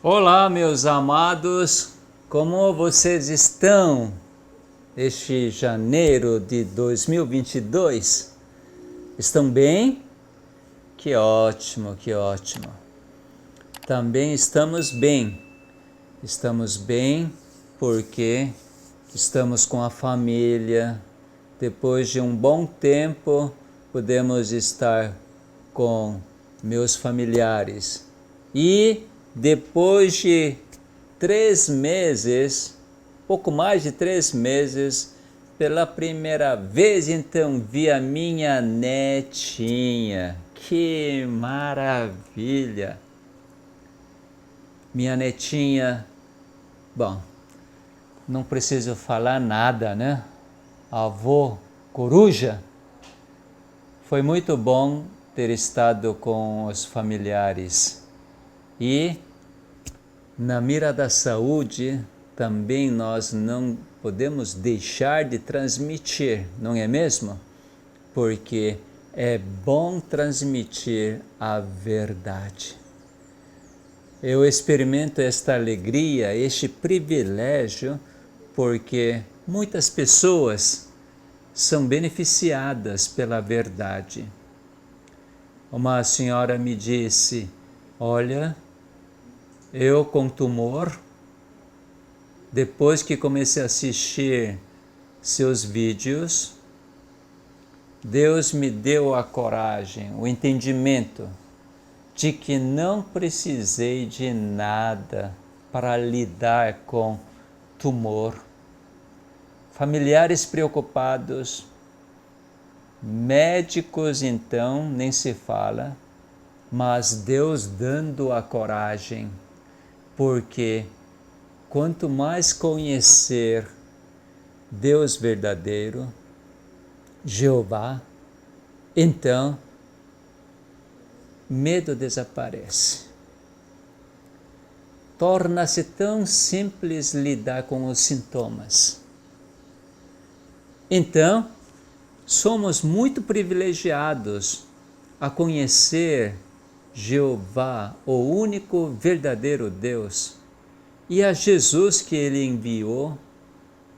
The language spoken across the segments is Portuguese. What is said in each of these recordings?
Olá, meus amados, como vocês estão este janeiro de 2022? Estão bem? Que ótimo, que ótimo. Também estamos bem. Estamos bem porque estamos com a família. Depois de um bom tempo, podemos estar com meus familiares. E depois de 3 meses, pouco mais de 3 meses, pela primeira vez, então, vi a minha netinha. Que maravilha! Minha netinha, bom, não preciso falar nada, né? Avô Coruja. Foi muito bom ter estado com os familiares. E na mira da saúde, também nós não podemos deixar de transmitir, não é mesmo? Porque é bom transmitir a verdade. Eu experimento esta alegria, este privilégio, porque muitas pessoas são beneficiadas pela verdade. Uma senhora me disse: olha, eu com tumor, depois que comecei a assistir seus vídeos, Deus me deu a coragem, o entendimento de que não precisei de nada para lidar com tumor. Familiares preocupados, médicos então, nem se fala, mas Deus dando a coragem, porque quanto mais conhecer Deus verdadeiro, Jeová, então medo desaparece. Torna-se tão simples lidar com os sintomas. Então, somos muito privilegiados a conhecer Jeová, o único verdadeiro Deus, e a Jesus que ele enviou,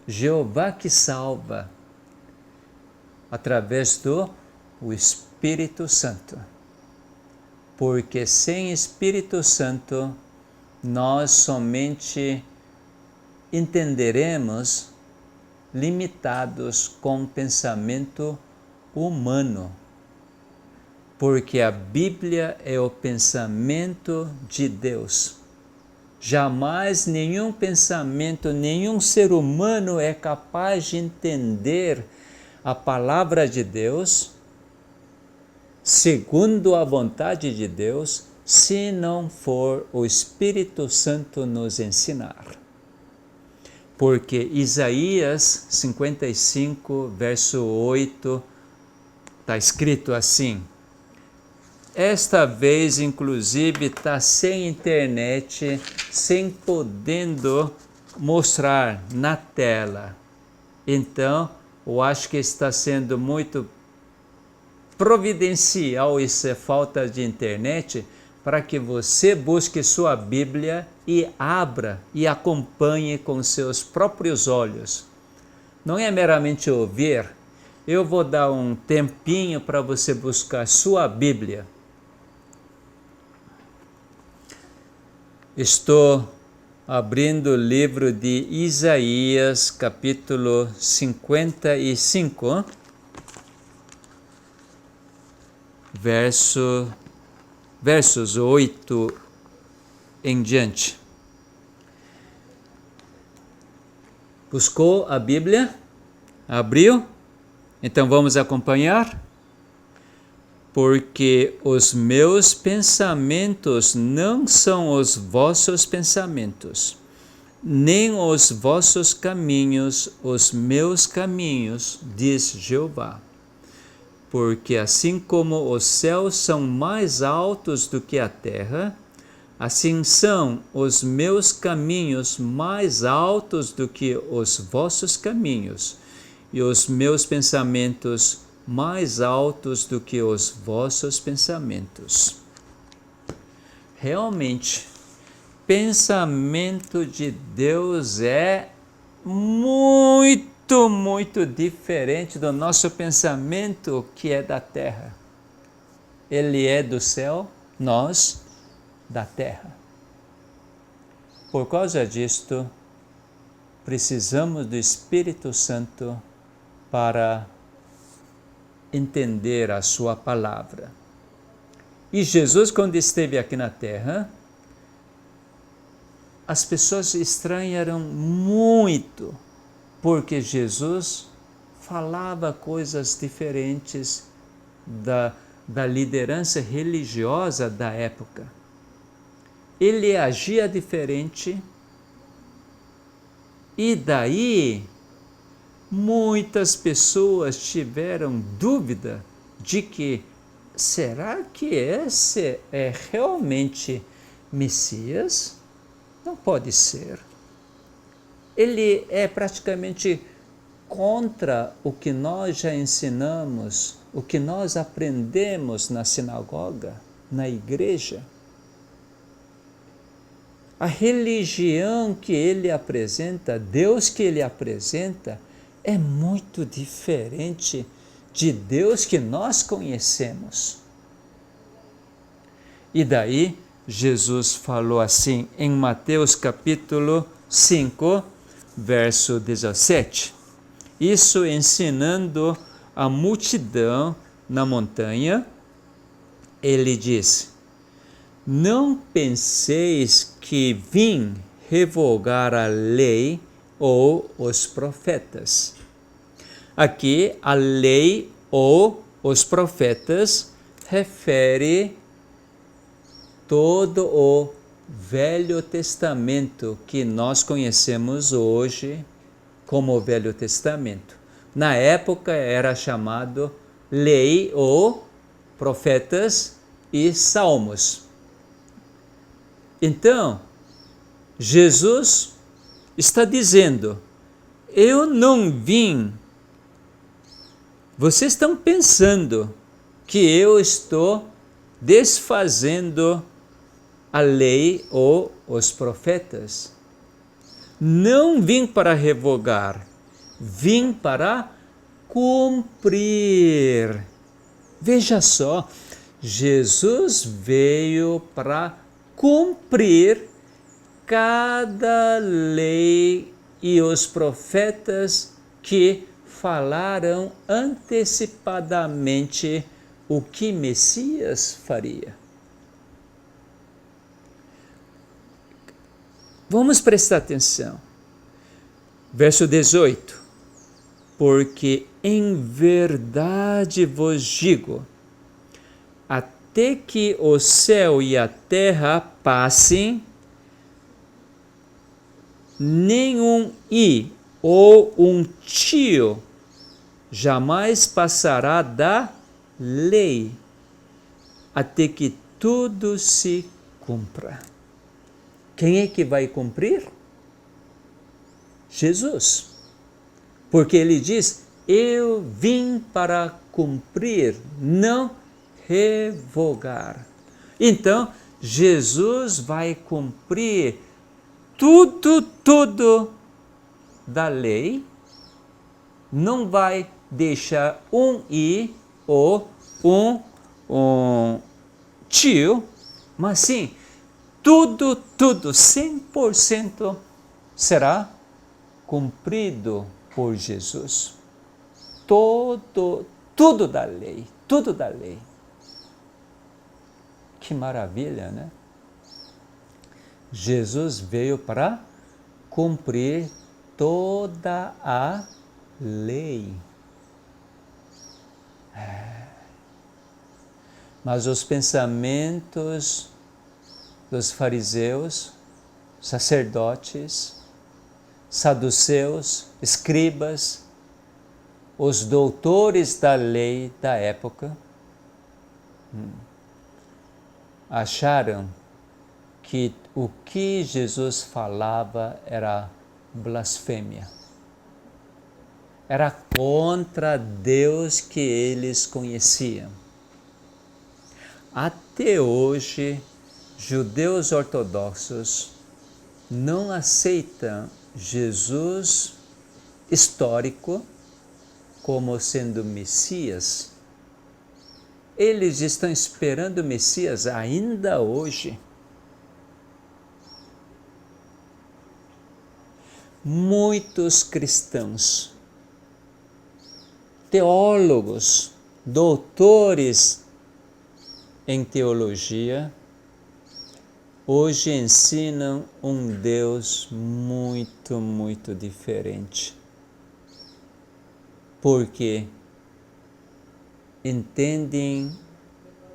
Jeová que salva, através do Espírito Santo. Porque sem Espírito Santo, nós somente entenderemos limitados com pensamento humano. Porque a Bíblia é o pensamento de Deus. Jamais nenhum pensamento, nenhum ser humano é capaz de entender a palavra de Deus, segundo a vontade de Deus, se não for o Espírito Santo nos ensinar. Porque Isaías 55, verso 8, está escrito assim. Esta vez, inclusive, está sem internet, sem podendo mostrar na tela. Então, eu acho que está sendo muito providencial essa falta de internet para que você busque sua Bíblia e abra e acompanhe com seus próprios olhos. Não é meramente ouvir. Eu vou dar um tempinho para você buscar sua Bíblia. Estou abrindo o livro de Isaías, capítulo 55, versos 8 em diante. Buscou a Bíblia? Abriu? Então vamos acompanhar? Porque os meus pensamentos não são os vossos pensamentos, nem os vossos caminhos, os meus caminhos, diz Jeová. Porque assim como os céus são mais altos do que a terra, assim são os meus caminhos mais altos do que os vossos caminhos, e os meus pensamentos mais altos do que os vossos pensamentos. Realmente, pensamento de Deus é muito, muito diferente do nosso pensamento que é da terra. Ele é do céu, nós da terra. Por causa disto, precisamos do Espírito Santo para entender a sua palavra. E Jesus, quando esteve aqui na terra, as pessoas estranharam muito, porque Jesus falava coisas diferentes da liderança religiosa da época. Ele agia diferente, e daí muitas pessoas tiveram dúvida de que será que esse é realmente Messias? Não pode ser. Ele é praticamente contra o que nós já ensinamos, o que nós aprendemos na sinagoga, na igreja. A religião que ele apresenta, Deus que ele apresenta, é muito diferente de Deus que nós conhecemos. E daí, Jesus falou assim em Mateus capítulo 5, verso 17. Isso ensinando a multidão na montanha, ele diz: não penseis que vim revogar a lei ou os profetas. Aqui, a lei ou os profetas refere todo o Velho Testamento que nós conhecemos hoje como o Velho Testamento. Na época era chamado lei ou profetas e salmos. Então, Jesus está dizendo: eu não vim. Vocês estão pensando que eu estou desfazendo a lei ou os profetas. Não vim para revogar, vim para cumprir. Veja só, Jesus veio para cumprir cada lei e os profetas que falaram antecipadamente o que Messias faria. Vamos prestar atenção. Verso 18. Porque em verdade vos digo, até que o céu e a terra passem, nenhum i ou um tio jamais passará da lei, até que tudo se cumpra. Quem é que vai cumprir? Jesus. Porque ele diz: eu vim para cumprir, não revogar. Então, Jesus vai cumprir tudo da lei, não vai deixar um i ou um tio, mas sim, tudo, 100% será cumprido por Jesus. Tudo da lei. Que maravilha, né? Jesus veio para cumprir toda a lei. Mas os pensamentos dos fariseus, sacerdotes, saduceus, escribas, os doutores da lei da época, acharam que o que Jesus falava era blasfêmia. Era contra Deus que eles conheciam. Até hoje, judeus ortodoxos não aceitam Jesus histórico como sendo Messias. Eles estão esperando o Messias ainda hoje. Muitos cristãos, teólogos, doutores em teologia, hoje ensinam um Deus muito, muito diferente. Porque entendem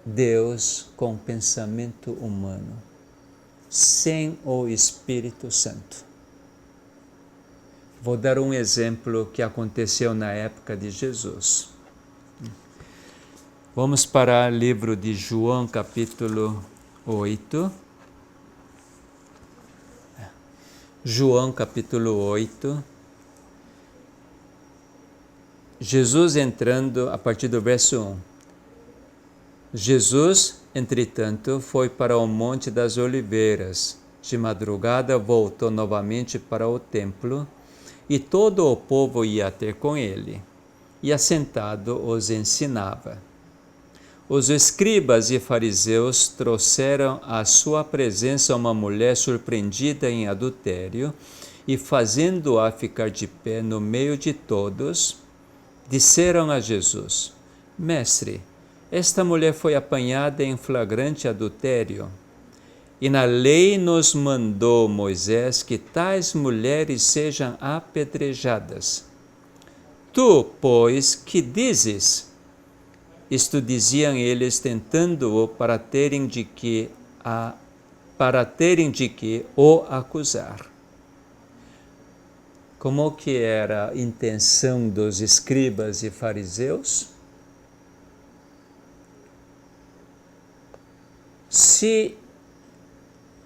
Deus com pensamento humano, sem o Espírito Santo. Vou dar um exemplo que aconteceu na época de Jesus. Vamos para o livro de João, capítulo 8. João, capítulo 8. Jesus entrando a partir do verso 1. Jesus, entretanto, foi para o Monte das Oliveiras. De madrugada voltou novamente para o templo, e todo o povo ia ter com ele, e assentado os ensinava. Os escribas e fariseus trouxeram à sua presença uma mulher surpreendida em adultério, e fazendo-a ficar de pé no meio de todos, disseram a Jesus: Mestre, esta mulher foi apanhada em flagrante adultério, e na lei nos mandou Moisés que tais mulheres sejam apedrejadas. Tu, pois, que dizes? Isto diziam eles, tentando-o para terem de que o acusar. Como que era a intenção dos escribas e fariseus? Se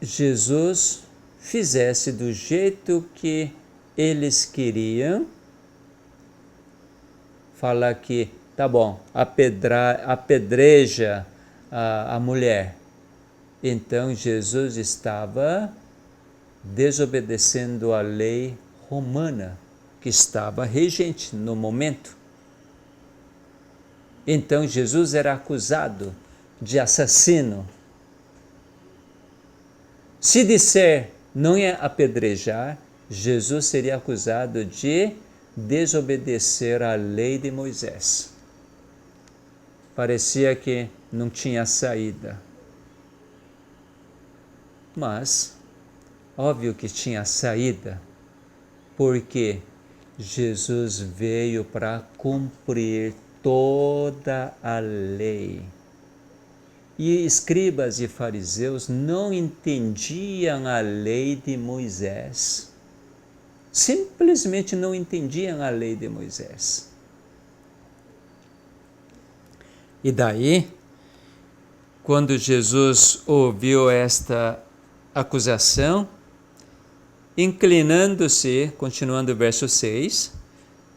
Jesus fizesse do jeito que eles queriam, falar que, tá bom, apedreja a mulher. Então Jesus estava desobedecendo a lei romana, que estava regente no momento. Então Jesus era acusado de assassino. Se disser não é apedrejar, Jesus seria acusado de desobedecer à lei de Moisés. Parecia que não tinha saída. Mas, óbvio que tinha saída, porque Jesus veio para cumprir toda a lei. E escribas e fariseus não entendiam a lei de Moisés. Simplesmente não entendiam a lei de Moisés. E daí, quando Jesus ouviu esta acusação, inclinando-se, continuando o verso 6,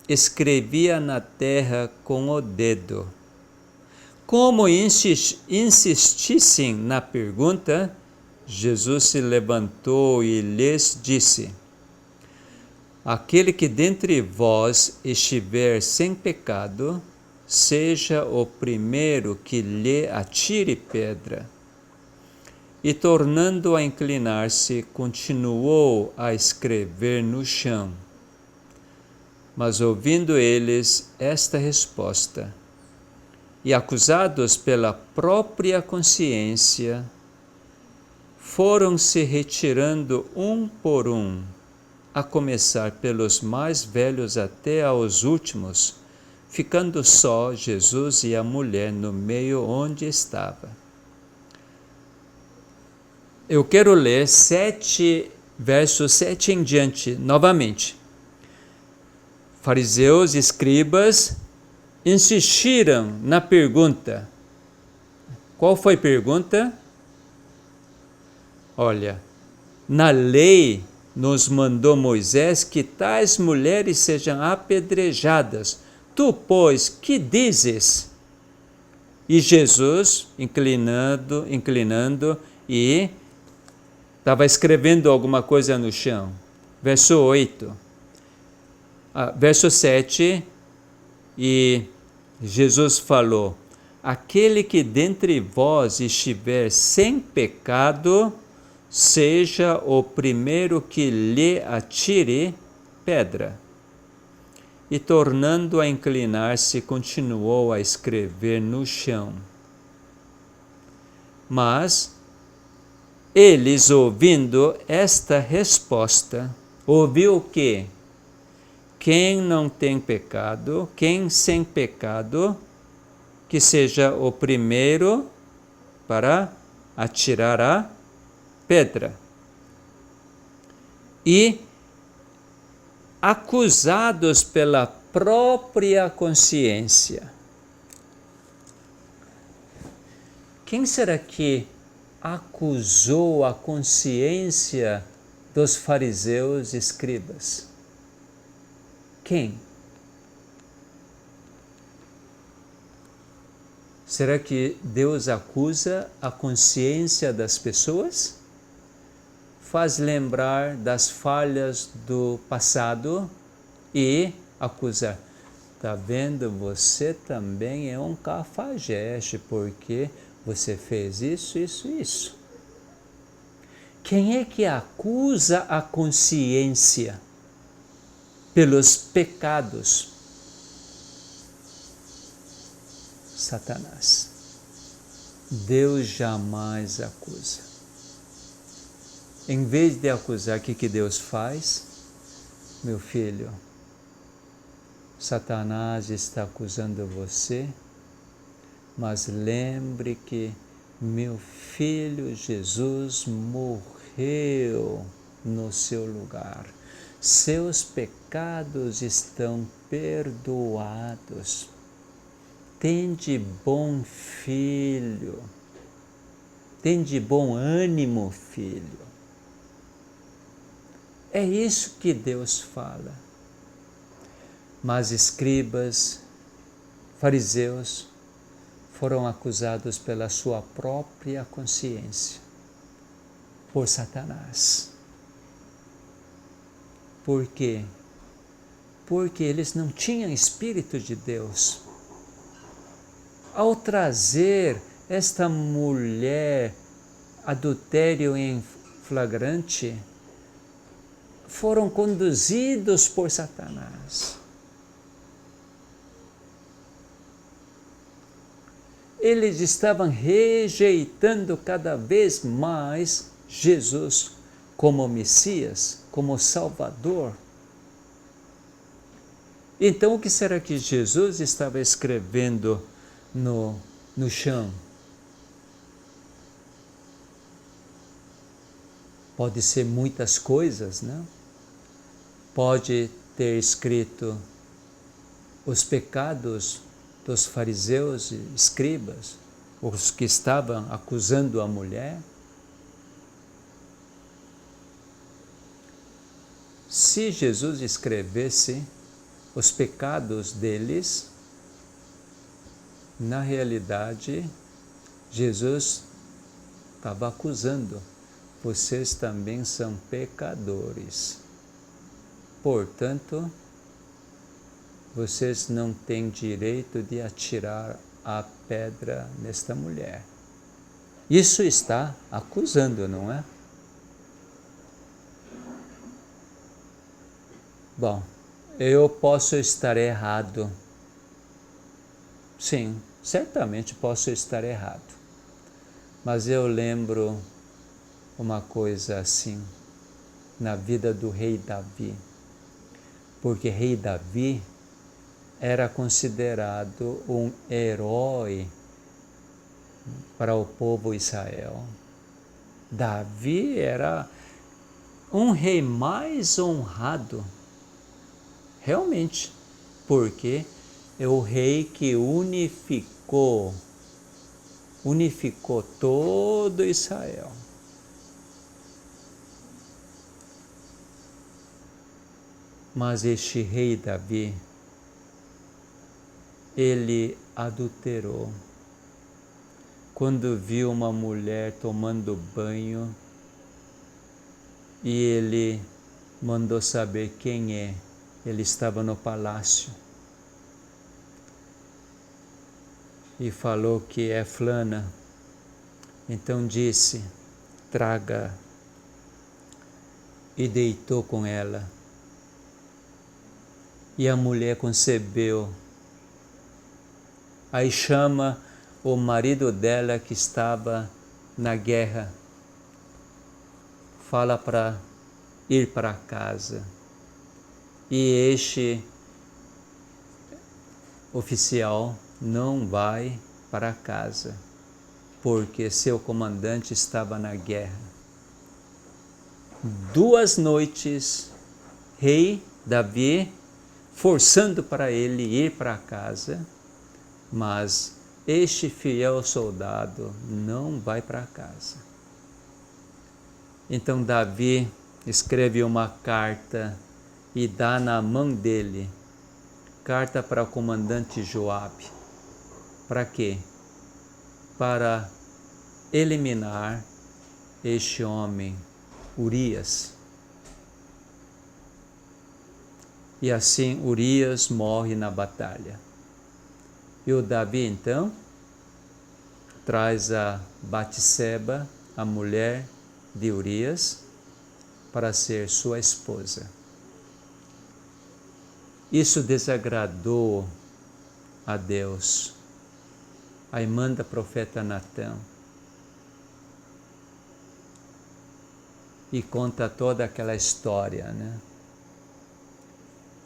escrevia na terra com o dedo. Como insistissem na pergunta, Jesus se levantou e lhes disse: Aquele que dentre vós estiver sem pecado, seja o primeiro que lhe atire pedra. E tornando a inclinar-se, continuou a escrever no chão. Mas ouvindo eles esta resposta, e acusados pela própria consciência, foram se retirando um por um, a começar pelos mais velhos até aos últimos, ficando só Jesus e a mulher no meio onde estava. Eu quero ler versos 7 em diante, novamente. Fariseus e escribas insistiram na pergunta. Qual foi a pergunta? Olha, na lei nos mandou Moisés que tais mulheres sejam apedrejadas. Tu, pois, que dizes? E Jesus, inclinando e Estava escrevendo alguma coisa no chão. Verso 8. Verso 7. E Jesus falou: aquele que dentre vós estiver sem pecado, seja o primeiro que lhe atire pedra. E tornando a inclinar-se, continuou a escrever no chão. Mas eles, ouvindo esta resposta, ouviu o quê? Quem não tem pecado, quem sem pecado, que seja o primeiro para atirar a pedra. E acusados pela própria consciência. Quem será que acusou a consciência dos fariseus e escribas? Quem? Será que Deus acusa a consciência das pessoas? Faz lembrar das falhas do passado e acusar. Tá vendo? Você também é um cafajeste, porque você fez isso, isso, isso. Quem é que acusa a consciência pelos pecados? Satanás. Deus jamais acusa. Em vez de acusar, o que Deus faz? Meu filho, Satanás está acusando você, mas lembre que meu filho Jesus morreu no seu lugar. Seus pecados estão perdoados. Tende bom filho. Tende bom ânimo, filho. É isso que Deus fala. Mas escribas, fariseus, foram acusados pela sua própria consciência, por Satanás. Por quê? Porque eles não tinham Espírito de Deus. Ao trazer esta mulher adultério em flagrante, foram conduzidos por Satanás. Eles estavam rejeitando cada vez mais Jesus como Messias, como Salvador. Então, o que será que Jesus estava escrevendo no chão? Pode ser muitas coisas, né? Pode ter escrito os pecados dos fariseus e escribas, os que estavam acusando a mulher. Se Jesus escrevesse os pecados deles, na realidade, Jesus estava acusando. Vocês também são pecadores. Portanto, vocês não têm direito de atirar a pedra nesta mulher. Isso está acusando, não é? Bom, eu posso estar errado. Sim, certamente posso estar errado. Mas eu lembro uma coisa assim, na vida do rei Davi. Porque rei Davi era considerado um herói para o povo Israel. Davi era um rei mais honrado, realmente, porque é o rei que unificou todo Israel. Mas este rei Davi, ele adulterou. Quando viu uma mulher tomando banho, e ele mandou saber quem é. Ele estava no palácio e falou que é fulana. Então disse: traga, e deitou com ela. E a mulher concebeu. Aí chama o marido dela que estava na guerra. Fala para ir para casa. E este oficial não vai para casa, porque seu comandante estava na guerra. 2 noites, rei Davi forçando para ele ir para casa, mas este fiel soldado não vai para casa. Então Davi escreve uma carta e dá na mão dele, carta para o comandante Joabe. Para quê? Para eliminar este homem, Urias. E assim Urias morre na batalha. E o Davi então traz a Batseba, a mulher de Urias, para ser sua esposa. Isso desagradou a Deus. Aí manda o profeta Natã e conta toda aquela história, né?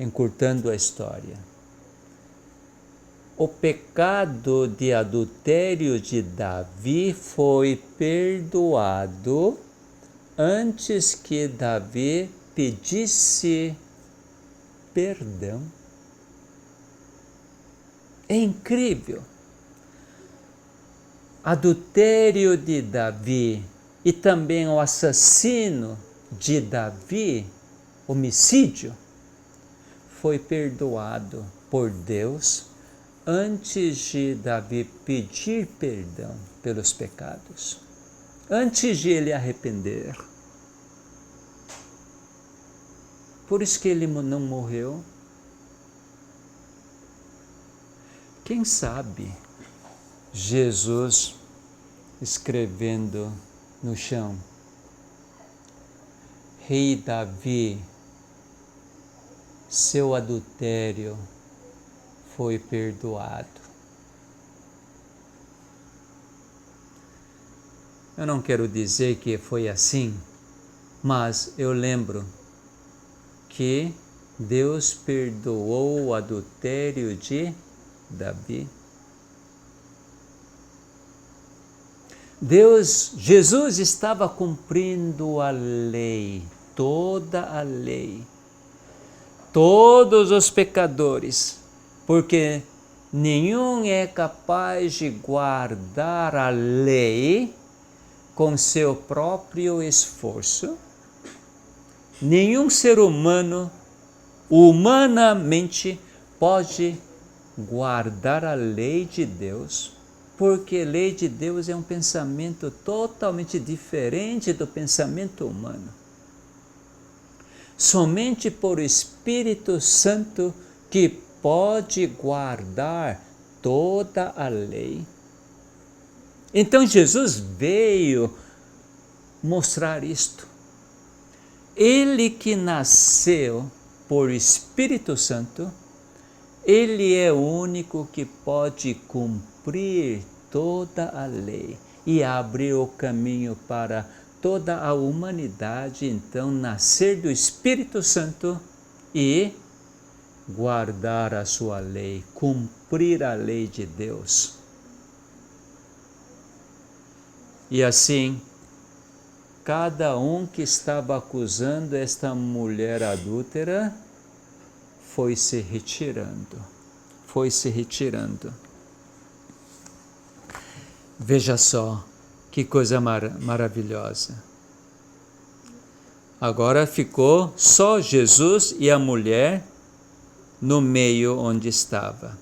Encurtando a história. O pecado de adultério de Davi foi perdoado antes que Davi pedisse perdão. É incrível. Adultério de Davi e também o assassino de Davi, homicídio, foi perdoado por Deus antes de Davi pedir perdão pelos pecados, antes de ele arrepender. Por isso que ele não morreu. Quem sabe Jesus escrevendo no chão: Rei Davi, seu adultério foi perdoado. Eu não quero dizer que foi assim, mas eu lembro que Deus perdoou o adultério de Davi. Jesus estava cumprindo a lei, toda a lei, todos os pecadores, porque nenhum é capaz de guardar a lei com seu próprio esforço. Nenhum ser humano, humanamente, pode guardar a lei de Deus, porque a lei de Deus é um pensamento totalmente diferente do pensamento humano. Somente por Espírito Santo que pode guardar toda a lei. Então Jesus veio mostrar isto. Ele que nasceu por Espírito Santo, ele é o único que pode cumprir toda a lei e abrir o caminho para toda a humanidade, então, nascer do Espírito Santo e guardar a sua lei, cumprir a lei de Deus. E assim, cada um que estava acusando esta mulher adúltera foi se retirando. Veja só, que coisa maravilhosa. Agora ficou só Jesus e a mulher no meio onde estava.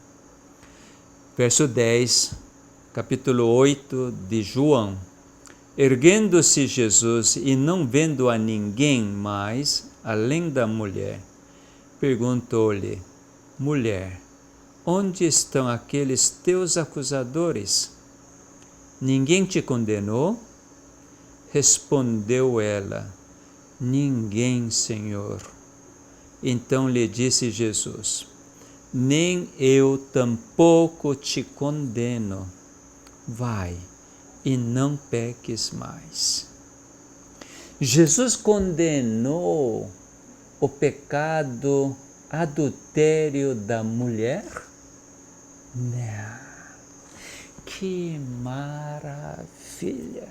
Verso 10, capítulo 8 de João. Erguendo-se Jesus e não vendo a ninguém mais, além da mulher, perguntou-lhe: Mulher, onde estão aqueles teus acusadores? Ninguém te condenou? Respondeu ela: Ninguém, Senhor. Então lhe disse Jesus: Nem eu tampouco te condeno. Vai e não peques mais. Jesus condenou o pecado adultério da mulher? Não. Que maravilha!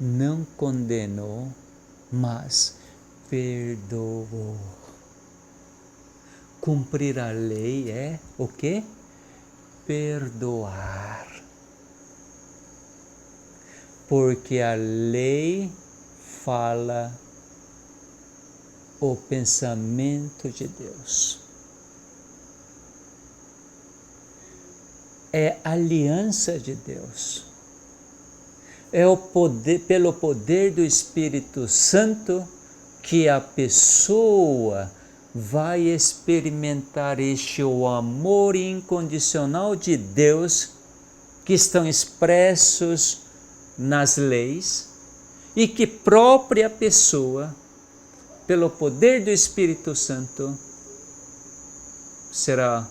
Não condenou, mas perdoou. Cumprir a lei é o quê? Perdoar. Porque a lei fala o pensamento de Deus. É aliança de Deus. É o poder, pelo poder do Espírito Santo que a pessoa vai experimentar o amor incondicional de Deus que estão expressos nas leis e que própria pessoa, pelo poder do Espírito Santo, será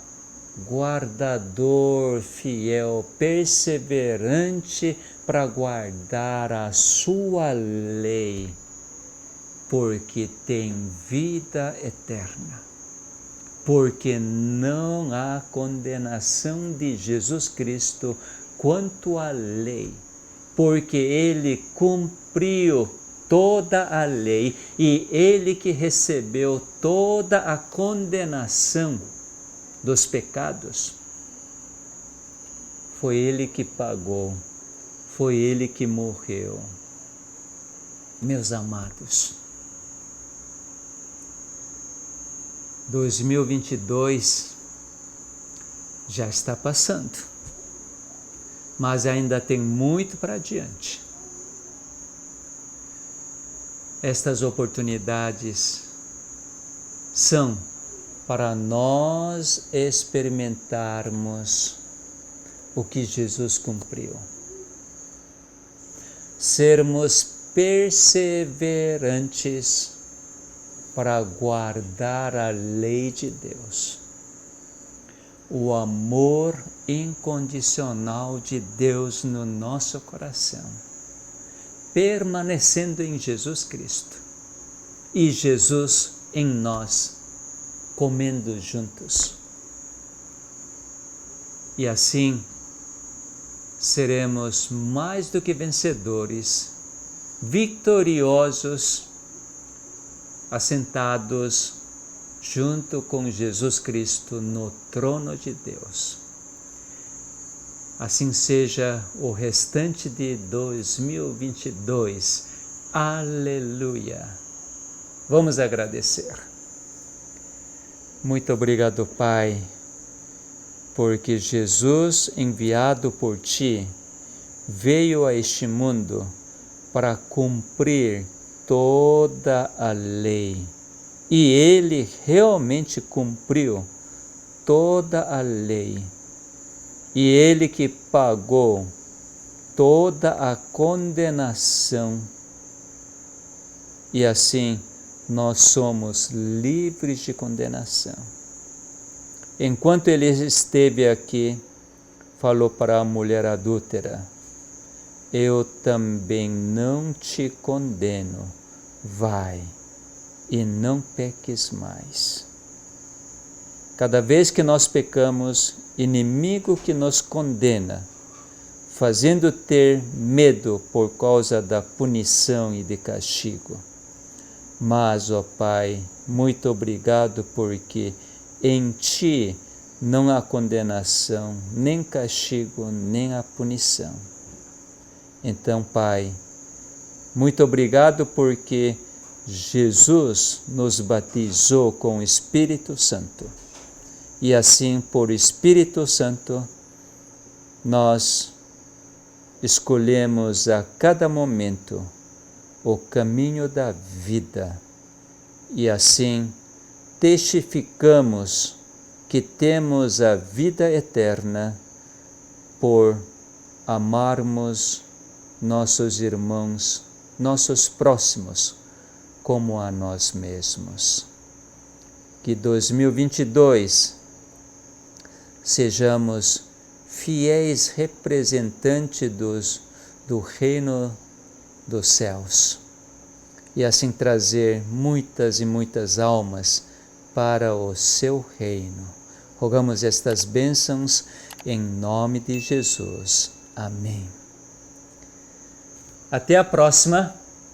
guardador fiel, perseverante para guardar a sua lei, porque tem vida eterna, porque não há condenação de Jesus Cristo quanto à lei, porque ele cumpriu toda a lei e ele que recebeu toda a condenação dos pecados. Foi ele que pagou, foi ele que morreu. Meus amados, 2022 já está passando, mas ainda tem muito para diante. Estas oportunidades são para nós experimentarmos o que Jesus cumpriu. Sermos perseverantes para guardar a lei de Deus. O amor incondicional de Deus no nosso coração, permanecendo em Jesus Cristo e Jesus em nós, comendo juntos. E assim seremos mais do que vencedores, vitoriosos, assentados junto com Jesus Cristo no trono de Deus. Assim seja o restante de 2022. Aleluia! Vamos agradecer. Muito obrigado, Pai, porque Jesus, enviado por Ti, veio a este mundo para cumprir toda a lei. E Ele realmente cumpriu toda a lei. E Ele que pagou toda a condenação. E assim nós somos livres de condenação. Enquanto Ele esteve aqui, falou para a mulher adúltera: eu também não te condeno, vai e não peques mais. Cada vez que nós pecamos, inimigo que nos condena, fazendo ter medo por causa da punição e de castigo. Mas, ó Pai, muito obrigado porque em Ti não há condenação, nem castigo, nem a punição. Então, Pai, muito obrigado porque Jesus nos batizou com o Espírito Santo. E assim, por Espírito Santo, nós escolhemos a cada momento o caminho da vida e assim testificamos que temos a vida eterna por amarmos nossos irmãos, nossos próximos, como a nós mesmos. Que 2022 sejamos fiéis representantes do reino dos céus e assim trazer muitas e muitas almas para o seu reino. Rogamos estas bênçãos em nome de Jesus. Amém. Até a próxima.